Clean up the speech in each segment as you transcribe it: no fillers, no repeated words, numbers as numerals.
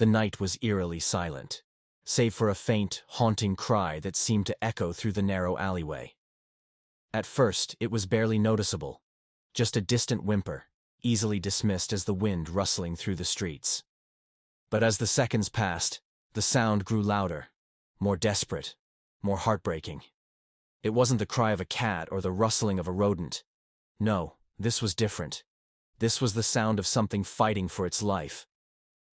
The night was eerily silent, save for a faint, haunting cry that seemed to echo through the narrow alleyway. At first, it was barely noticeable, just a distant whimper, easily dismissed as the wind rustling through the streets. But as the seconds passed, the sound grew louder, more desperate, more heartbreaking. It wasn't the cry of a cat or the rustling of a rodent. No, this was different. This was the sound of something fighting for its life.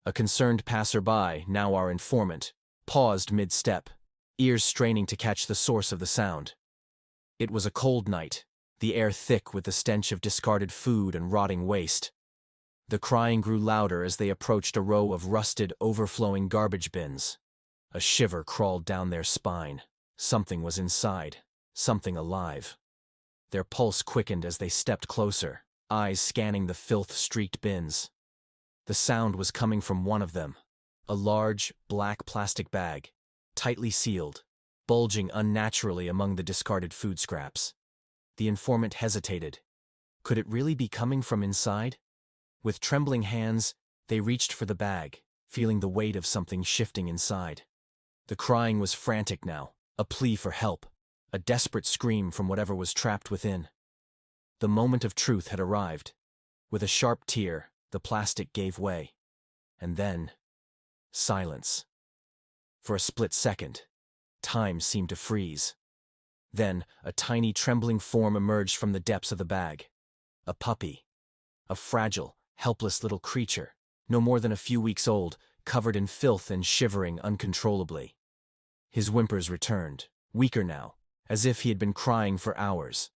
A concerned passerby, now our informant, paused mid-step, ears straining to catch the source of the sound. It was a cold night, the air thick with the stench of discarded food and rotting waste. The crying grew louder as they approached a row of rusted, overflowing garbage bins. A shiver crawled down their spine. Something was inside, something alive. Their pulse quickened as they stepped closer, eyes scanning the filth-streaked bins. The sound was coming from one of them, a large, black plastic bag, tightly sealed, bulging unnaturally among the discarded food scraps. The informant hesitated. Could it really be coming from inside? With trembling hands, they reached for the bag, feeling the weight of something shifting inside. The crying was frantic now, a plea for help, a desperate scream from whatever was trapped within. The moment of truth had arrived. With a sharp tear, the plastic gave way. And then, silence. For a split second, time seemed to freeze. Then, a tiny trembling form emerged from the depths of the bag. A puppy. A fragile, helpless little creature, no more than a few weeks old, covered in filth and shivering uncontrollably. His whimpers returned, weaker now, as if he had been crying for hours.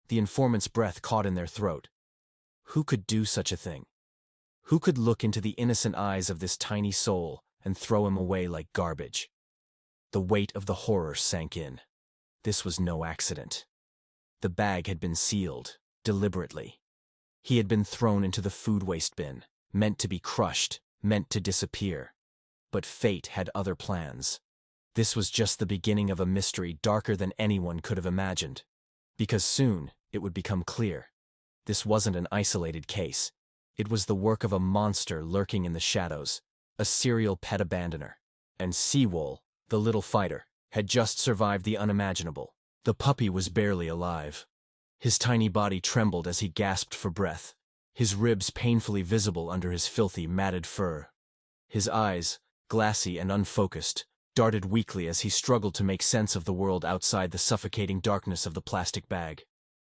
The informant's breath caught in their throat. Who could do such a thing? Who could look into the innocent eyes of this tiny soul and throw him away like garbage? The weight of the horror sank in. This was no accident. The bag had been sealed, deliberately. He had been thrown into the food waste bin, meant to be crushed, meant to disappear. But fate had other plans. This was just the beginning of a mystery darker than anyone could have imagined. Because soon, it would become clear. This wasn't an isolated case. It was the work of a monster lurking in the shadows, a serial pet abandoner. And Seawool, the little fighter, had just survived the unimaginable. The puppy was barely alive. His tiny body trembled as he gasped for breath, his ribs painfully visible under his filthy, matted fur. His eyes, glassy and unfocused, darted weakly as he struggled to make sense of the world outside the suffocating darkness of the plastic bag.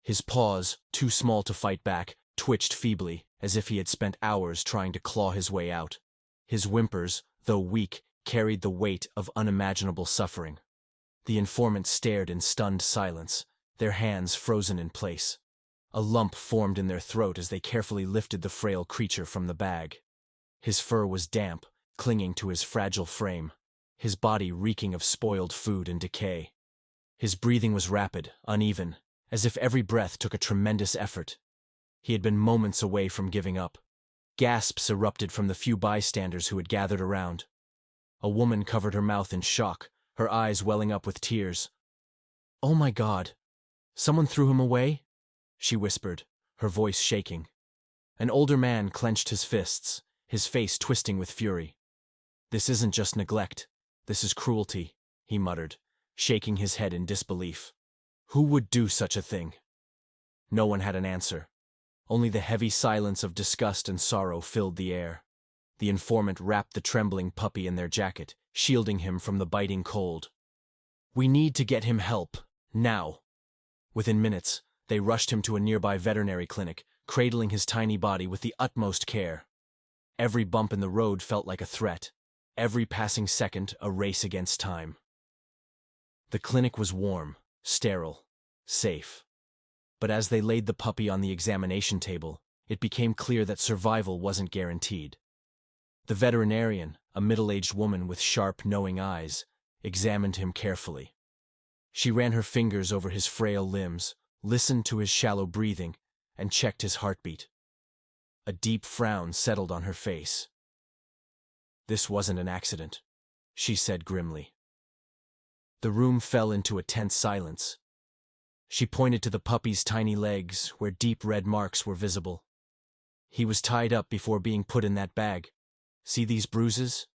His paws, too small to fight back, twitched feebly, as if he had spent hours trying to claw his way out. His whimpers, though weak, carried the weight of unimaginable suffering. The informant stared in stunned silence, their hands frozen in place. A lump formed in their throat as they carefully lifted the frail creature from the bag. His fur was damp, clinging to his fragile frame, his body reeking of spoiled food and decay. His breathing was rapid, uneven, as if every breath took a tremendous effort. He had been moments away from giving up. Gasps erupted from the few bystanders who had gathered around. A woman covered her mouth in shock, her eyes welling up with tears. "Oh my God! Someone threw him away?" she whispered, her voice shaking. An older man clenched his fists, his face twisting with fury. "This isn't just neglect. This is cruelty," he muttered, shaking his head in disbelief. "Who would do such a thing?" No one had an answer. Only the heavy silence of disgust and sorrow filled the air. The informant wrapped the trembling puppy in their jacket, shielding him from the biting cold. "We need to get him help, now." Within minutes, they rushed him to a nearby veterinary clinic, cradling his tiny body with the utmost care. Every bump in the road felt like a threat, every passing second a race against time. The clinic was warm, sterile, safe. But as they laid the puppy on the examination table, it became clear that survival wasn't guaranteed. The veterinarian, a middle-aged woman with sharp, knowing eyes, examined him carefully. She ran her fingers over his frail limbs, listened to his shallow breathing, and checked his heartbeat. A deep frown settled on her face. "This wasn't an accident," she said grimly. The room fell into a tense silence. She pointed to the puppy's tiny legs, where deep red marks were visible. "He was tied up before being put in that bag. See these bruises?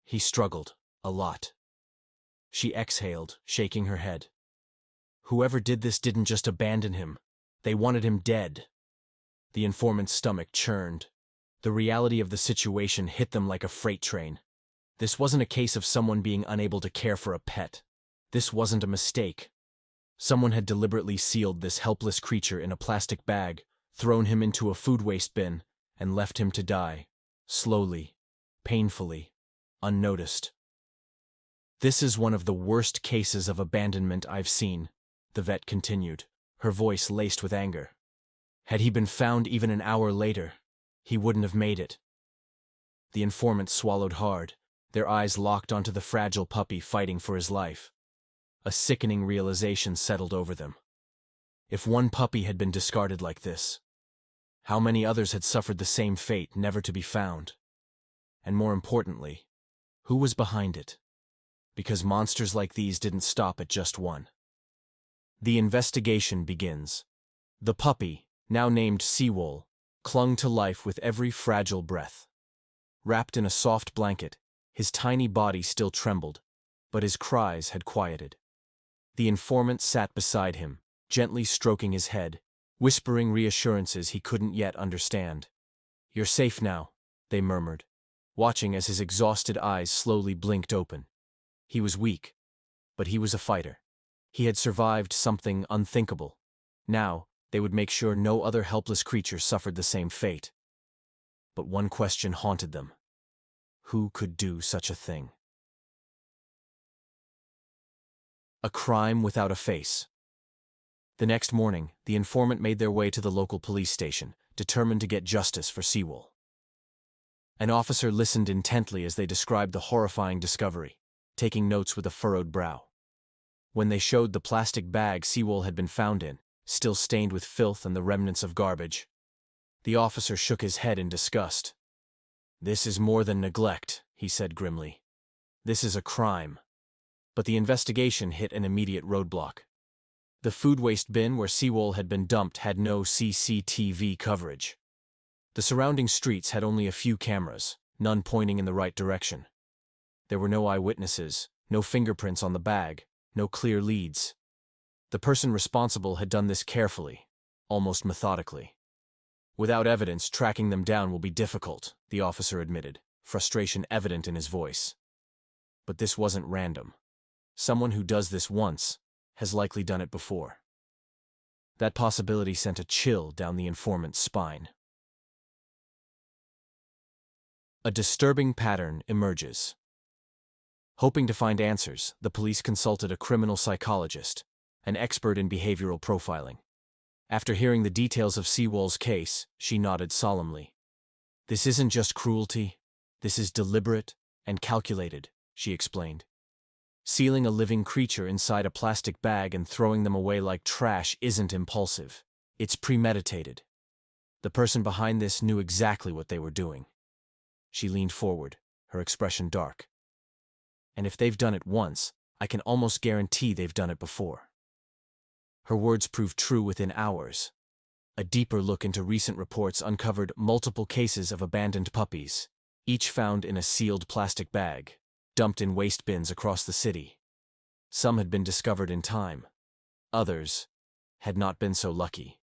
He struggled. A lot. She exhaled, shaking her head. Whoever did this didn't just abandon him. They wanted him dead. The informant's stomach churned. The reality of the situation hit them like a freight train. This wasn't a case of someone being unable to care for a pet. This wasn't a mistake. Someone had deliberately sealed this helpless creature in a plastic bag, thrown him into a food waste bin, and left him to die. Slowly, painfully, unnoticed. This is one of the worst cases of abandonment I've seen, the vet continued, her voice laced with anger. Had he been found even an hour later, he wouldn't have made it. The informant swallowed hard, their eyes locked onto the fragile puppy fighting for his life. A sickening realization settled over them. If one puppy had been discarded like this, how many others had suffered the same fate, never to be found? And more importantly, who was behind it? Because monsters like these didn't stop at just one. The investigation begins. The puppy, now named Seawolf, clung to life with every fragile breath. Wrapped in a soft blanket, his tiny body still trembled, but his cries had quieted. The informant sat beside him, gently stroking his head, whispering reassurances he couldn't yet understand. "You're safe now," they murmured, watching as his exhausted eyes slowly blinked open. He was weak, but he was a fighter. He had survived something unthinkable. Now, they would make sure no other helpless creature suffered the same fate. But one question haunted them. Who could do such a thing? A crime without a face. The next morning, the informant made their way to the local police station, determined to get justice for Seawolf. An officer listened intently as they described the horrifying discovery, taking notes with a furrowed brow. When they showed the plastic bag Seawolf had been found in, still stained with filth and the remnants of garbage, the officer shook his head in disgust. "This is more than neglect," he said grimly. "This is a crime." But the investigation hit an immediate roadblock. The food waste bin where Seawolf had been dumped had no CCTV coverage. The surrounding streets had only a few cameras, none pointing in the right direction. There were no eyewitnesses, no fingerprints on the bag, no clear leads. The person responsible had done this carefully, almost methodically. "Without evidence, tracking them down will be difficult," the officer admitted, frustration evident in his voice. But this wasn't random. Someone who does this once has likely done it before. That possibility sent a chill down the informant's spine. A disturbing pattern emerges. Hoping to find answers, the police consulted a criminal psychologist, an expert in behavioral profiling. After hearing the details of Seawolf's case, she nodded solemnly. "This isn't just cruelty. This is deliberate and calculated," she explained. Sealing a living creature inside a plastic bag and throwing them away like trash isn't impulsive. It's premeditated. The person behind this knew exactly what they were doing. She leaned forward, her expression dark. "And if they've done it once, I can almost guarantee they've done it before." Her words proved true within hours. A deeper look into recent reports uncovered multiple cases of abandoned puppies, each found in a sealed plastic bag, dumped in waste bins across the city. Some had been discovered in time. Others had not been so lucky.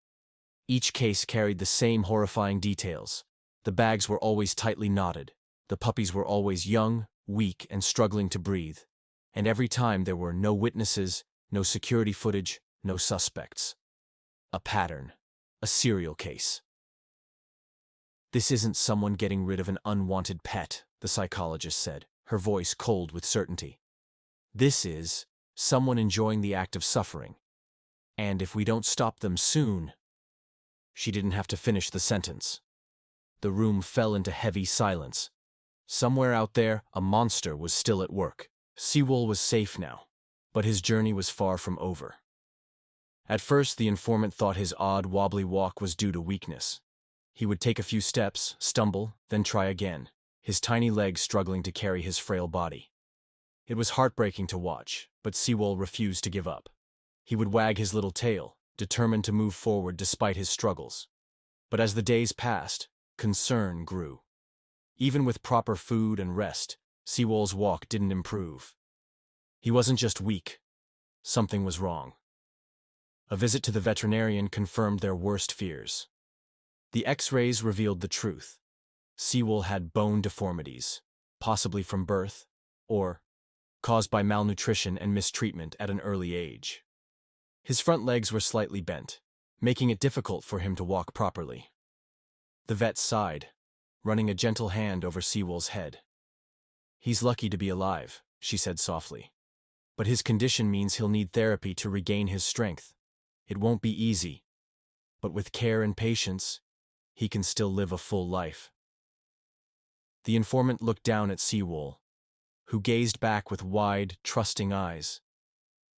Each case carried the same horrifying details. The bags were always tightly knotted. The puppies were always young, weak, and struggling to breathe. And every time there were no witnesses, no security footage, no suspects. A pattern. A serial case. "This isn't someone getting rid of an unwanted pet," the psychologist said, her voice cold with certainty. "This is someone enjoying the act of suffering. And if we don't stop them soon—" She didn't have to finish the sentence. The room fell into heavy silence. Somewhere out there, a monster was still at work. Seawolf was safe now, but his journey was far from over. At first, the informant thought his odd, wobbly walk was due to weakness. He would take a few steps, stumble, then try again, his tiny legs struggling to carry his frail body. It was heartbreaking to watch, but Seawolf refused to give up. He would wag his little tail, determined to move forward despite his struggles. But as the days passed, concern grew. Even with proper food and rest, Seawolf's walk didn't improve. He wasn't just weak. Something was wrong. A visit to the veterinarian confirmed their worst fears. The X-rays revealed the truth. Seawolf had bone deformities, possibly from birth, or caused by malnutrition and mistreatment at an early age. His front legs were slightly bent, making it difficult for him to walk properly. The vet sighed, running a gentle hand over Seawolf's head. "He's lucky to be alive," she said softly. "But his condition means he'll need therapy to regain his strength. It won't be easy, but with care and patience, he can still live a full life." The informant looked down at Seawolf, who gazed back with wide, trusting eyes.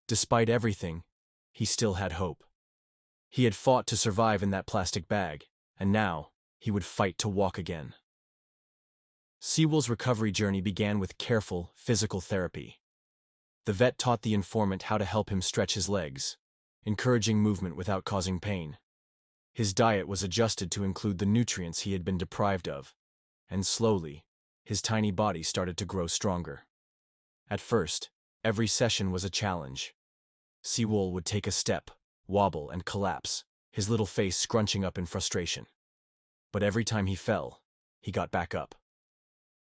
Despite everything, he still had hope. He had fought to survive in that plastic bag, and now he would fight to walk again. Seawolf's recovery journey began with careful, physical therapy. The vet taught the informant how to help him stretch his legs, encouraging movement without causing pain. His diet was adjusted to include the nutrients he had been deprived of, and slowly, his tiny body started to grow stronger. At first, every session was a challenge. Seawolf would take a step, wobble, and collapse, his little face scrunching up in frustration. But every time he fell, he got back up.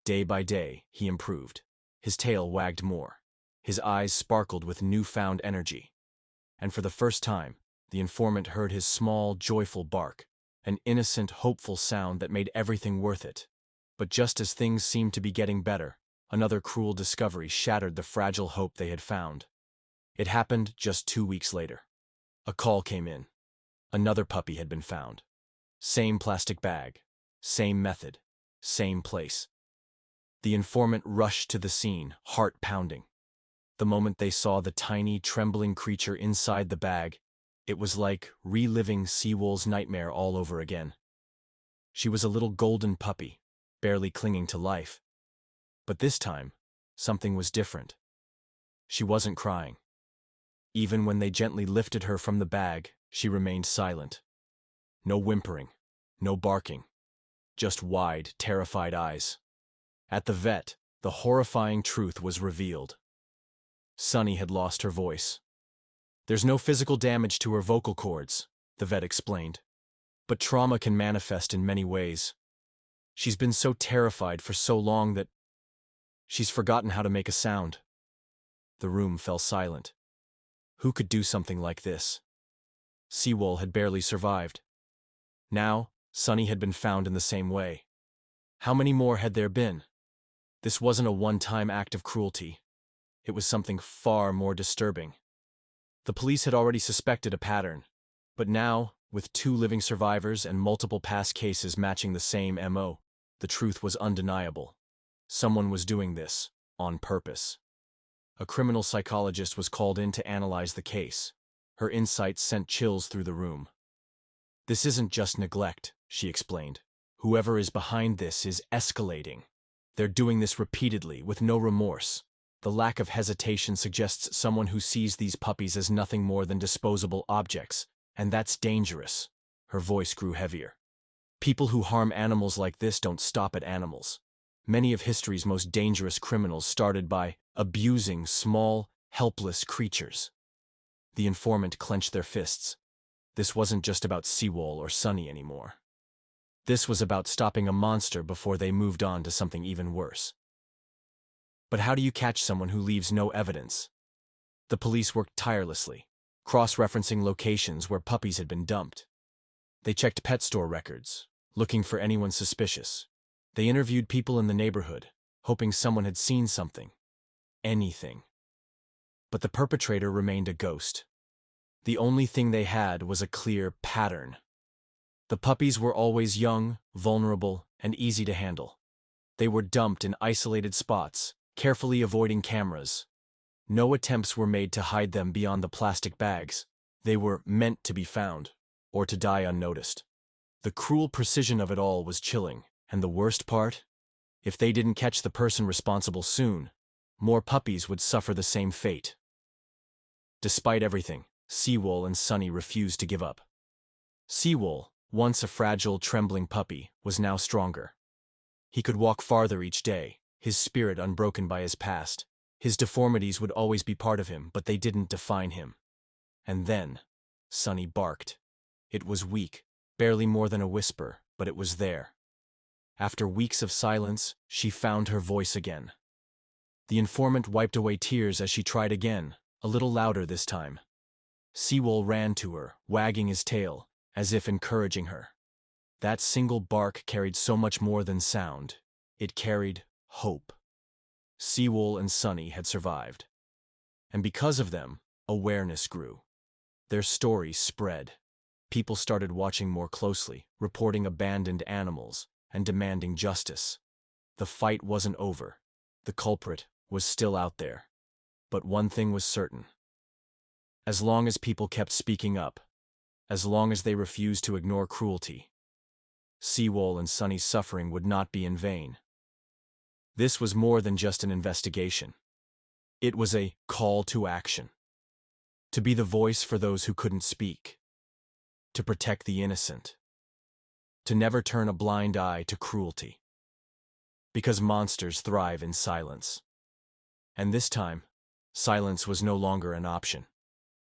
Day by day, he improved. His tail wagged more. His eyes sparkled with newfound energy. And for the first time, the informant heard his small, joyful bark, an innocent, hopeful sound that made everything worth it. But just as things seemed to be getting better, another cruel discovery shattered the fragile hope they had found. It happened just 2 weeks later. A call came in. Another puppy had been found. Same plastic bag, same method, same place. The informant rushed to the scene, heart pounding. The moment they saw the tiny, trembling creature inside the bag, it was like reliving Seawolf's nightmare all over again. She was a little golden puppy, barely clinging to life. But this time, something was different. She wasn't crying. Even when they gently lifted her from the bag, she remained silent. No whimpering, no barking, just wide, terrified eyes. At the vet, the horrifying truth was revealed. Sunny had lost her voice. "There's no physical damage to her vocal cords," the vet explained. "But trauma can manifest in many ways. She's been so terrified for so long that she's forgotten how to make a sound." The room fell silent. Who could do something like this? Seawolf had barely survived. Now, Sunny had been found in the same way. How many more had there been? This wasn't a one-time act of cruelty. It was something far more disturbing. The police had already suspected a pattern, but now, with 2 living survivors and multiple past cases matching the same MO, the truth was undeniable. Someone was doing this, on purpose. A criminal psychologist was called in to analyze the case. Her insights sent chills through the room. "This isn't just neglect," she explained. "Whoever is behind this is escalating. They're doing this repeatedly, with no remorse. The lack of hesitation suggests someone who sees these puppies as nothing more than disposable objects, and that's dangerous." Her voice grew heavier. "People who harm animals like this don't stop at animals. Many of history's most dangerous criminals started by abusing small, helpless creatures." The informant clenched their fists. This wasn't just about Seawolf or Sunny anymore. This was about stopping a monster before they moved on to something even worse. But how do you catch someone who leaves no evidence? The police worked tirelessly, cross-referencing locations where puppies had been dumped. They checked pet store records, looking for anyone suspicious. They interviewed people in the neighborhood, hoping someone had seen something. Anything. But the perpetrator remained a ghost. The only thing they had was a clear pattern. The puppies were always young, vulnerable, and easy to handle. They were dumped in isolated spots, carefully avoiding cameras. No attempts were made to hide them beyond the plastic bags. They were meant to be found, or to die unnoticed. The cruel precision of it all was chilling, and the worst part? If they didn't catch the person responsible soon, more puppies would suffer the same fate. Despite everything, Seawolf and Sunny refused to give up. Seawolf, once a fragile, trembling puppy, was now stronger. He could walk farther each day, his spirit unbroken by his past. His deformities would always be part of him, but they didn't define him. And then, Sunny barked. It was weak, barely more than a whisper, but it was there. After weeks of silence, she found her voice again. The informant wiped away tears as she tried again, a little louder this time. Seawool ran to her, wagging his tail, as if encouraging her. That single bark carried so much more than sound. It carried hope. Seawool and Sunny had survived. And because of them, awareness grew. Their stories spread. People started watching more closely, reporting abandoned animals, and demanding justice. The fight wasn't over. The culprit was still out there. But one thing was certain. As long as people kept speaking up, as long as they refused to ignore cruelty, Seawool and Sunny's suffering would not be in vain. This was more than just an investigation. It was a call to action. To be the voice for those who couldn't speak. To protect the innocent. To never turn a blind eye to cruelty. Because monsters thrive in silence. And this time, silence was no longer an option.